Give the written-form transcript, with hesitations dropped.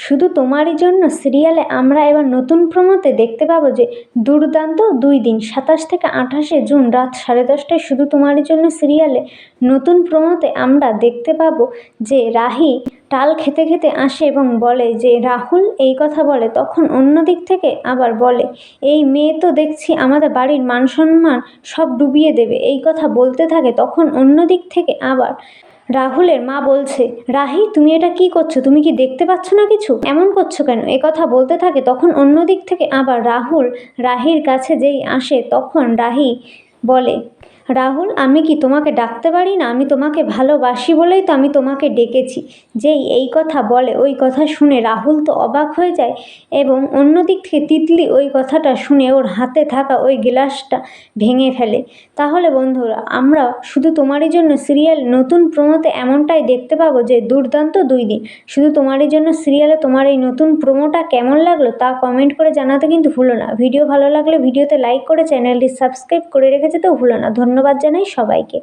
শুধু তোমারই জন্য সিরিয়ালে আমরা এবার নতুন প্রোমোতে দেখতে পাবো যে দুর্দান্ত 2 দিন 27 থেকে 28শে জুন রাত 10:30টায় শুধু তোমারই জন্য সিরিয়ালে নতুন প্রোমোতে আমরা দেখতে পাবো যে রাহি টাল খেতে খেতে আসে এবং বলে যে রাহুল এই কথা বলে, তখন অন্য দিক থেকে আবার বলে এই মেয়ে তো দেখছি আমাদের বাড়ির মান সম্মান সব ডুবিয়ে দেবে, এই কথা বলতে থাকে। তখন অন্য দিক থেকে আবার রাহুলের মা বলছে, রাহি তুমি এটা কি করছো, তুমি কি দেখতে পাচ্ছ না কিছু, এমন করছো কেন, কথা বলতে থাকে। তখন অন্য দিক থেকে আবার রাহুল রাহির কাছে যেই আসে তখন রাহি বলে, রাহুল আমি কি তোমাকে ডাকতে পারি না, আমি তোমাকে ভালোবাসি বলেই তো আমি তোমাকে ডেকেছি। যেই এই কথা বলে ওই কথা শুনে রাহুল তো অবাক হয়ে যায় এবং অন্য দিক থেকে তিতলি ওই কথাটা শুনে ওর হাতে থাকা ওই গ্লাসটা ভেঙে ফেলে। তাহলে বন্ধুরা আমরা শুধু তোমারই জন্য সিরিয়াল নতুন প্রোমোতে এমনটাই দেখতে পাবো যে দুর্দান্ত 2 দিন শুধু তোমারই জন্য সিরিয়ালে তোমার এই নতুন প্রোমোটা কেমন লাগলো তা কমেন্ট করে জানাতে কিন্তু ভুলো না। ভিডিও ভালো লাগলে ভিডিওতে লাইক করে চ্যানেলটি সাবস্ক্রাইব করে রেখে যেতেও ভুলো না। ধন্যবাদ জানাই সবাইকে।